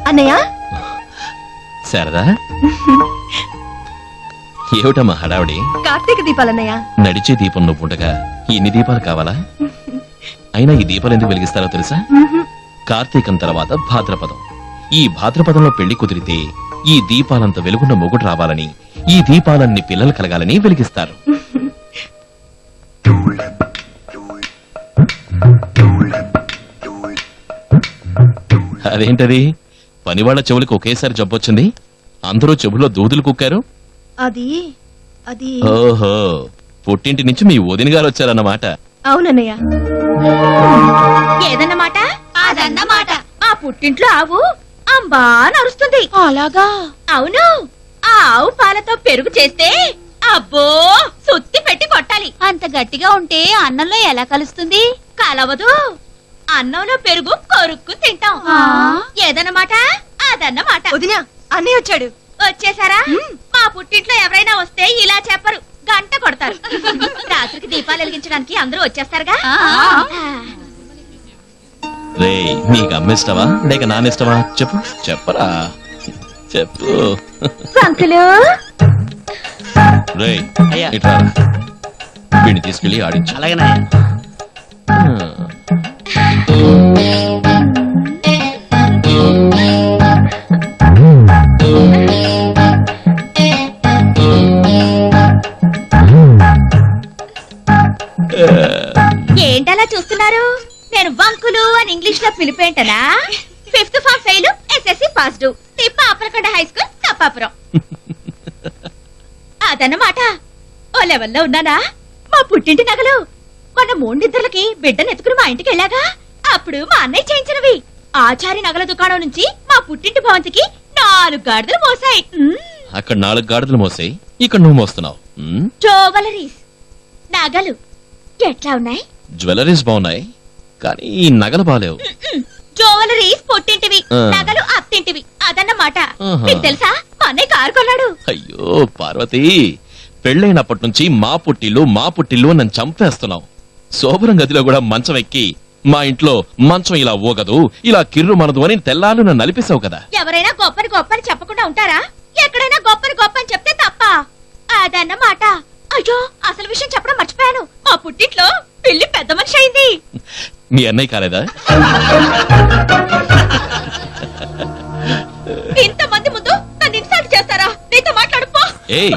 అన్నయ్య శారదా ఏమిటమ్మా హడావిడి? కార్తీక దీపాలన్నయ్య. నడిచే దీపం నువ్వుండగా ఇన్ని దీపాలు కావాలా? అయినా ఈ దీపాలు ఎందుకు వెలిగిస్తారో తెలుసా? కార్తీకం తర్వాత భాద్రపదం. ఈ భాద్రపదంలో పెళ్లి కుదిరితే ఈ దీపాలంత వెలుగున్న మొగుడు రావాలని, ఈ దీపాలన్నీ పిల్లలు కలగాలని వెలిగిస్తారు. అదేంటది? పనివాళ్ల చెవులకు ఒకేసారి జబ్బొచ్చింది, అందరూ చెవుల్లో దూదులు కుక్కారు. అది అది ఓహో, పుట్టింటి నుంచి మీ వదిన గారు వచ్చారన్నమాట. అవునన్నయ్య. ఏదన్నమాట? అదన్నమాట. ఆ పుట్టింట్లో ఆవు అంబా నరుస్తుంది. అలాగా? అవును. ఆ ఆవు పాలతో పెరుగు చేస్తే అబ్బో సుత్తి పెట్టి కొట్టాలి. అంత గట్టిగా ఉంటే అన్నంలో ఎలా కలుస్తుంది? కలవదు. అన్నంలో పెరుగు కొరుక్కు తింటాం. ఏదన్నమాట? అదన్నమాట. వదినా, అన్నయ్య వచ్చాడు. వచ్చేసారా? మా పుట్టింట్లో ఎవరైనా వస్తే ఇలా చెప్పరు, గంట కొడతారు. రాత్రికి దీపాలు వెలిగించడానికి అందరూ వచ్చేస్తారుగా. రే, నీకు అమ్మిష్టమా లేక నానిష్టమా? చెప్పు, చెప్పరా, చెప్పు. అంకులు రే, ఇట్లా వీడిని తీసుకెళ్లి ఆడించు. అలాగేనా? ఏంటలా చూస్తున్నారు? నేను వంకులు అని ఇంగ్లీష్ లో పిలిపేంటనా? 5th form fail, SSC passed. Tippa Appalakonda high school తప్పాపురం. అదన్నమాట. ఓ లెవెల్లో ఉన్నానా? మా పుట్టింటి నగలు మొన్న 3 నిద్రలకి బిడ్డను ఎత్తుకుని మా ఇంటికి వెళ్ళాగా, అప్పుడు మా అన్నయ్య చేయించినవి. ఆచారి నగల దుకాణం నుంచి మా పుట్టింటి భవంతికి 4 గాడిదలు మోసాయి. అక్కడ 4 గాడిదలు మోసాయి, ఇక్కడ నువ్వు మోస్తున్నావు. జోవలరీస్ నగలు ఎట్లా ఉన్నాయి? జ్యువెలరీస్ బాగున్నాయి, కానీ ఈ నగలు బాలేవు. జ్యువెలరీస్ పుట్టింటివి, నగలు అత్తింటివి. అదన్నమాట. మీకు తెలుసా, మా అన్నయ్య కారు కొన్నాడు. అయ్యో పార్వతి, పెళ్ళైనప్పటి నుంచి మా పుట్టిల్లు నన్ను చంపేస్తున్నావు. శోభరం గదిలో కూడా మంచం ఎక్కి మా ఇంట్లో మంచం ఇలా ఊగదు, ఇలా కిర్రు మనదు అని తెల్లాలు నన్ను నలిపేశావు కదా. ఎవరైనా గొప్పని చెప్పకుండా ఉంటారా? ఎక్కడైనా గొప్పని చెప్తే తప్ప. అదన్నమాట. అయ్యో, అసలు విషయం చెప్పడం మర్చిపోయాను. మా పుట్టింట్లో పిల్లి పెద్ద మనిషి అయింది. మీ అన్నయ్య కాలేదా? ఇంతమంది ముందు నన్ను ఇన్సల్ట్ చేస్తారా? నీతో మాట్లాడుపో. ఏయ్,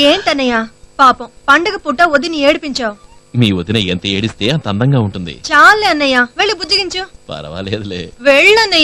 ఏంటన్నయ్య, పాపం పండుగ పుట్ట వదిని ఏడిపించావు. మీ వదిన ఎంత ఏడిస్తే అంత అందంగా ఉంటుంది. చాలే అన్నయ్య, వెళ్ళి బుజ్జిగించు. పర్వాలేదులే. వెళ్ళన్నయ్య.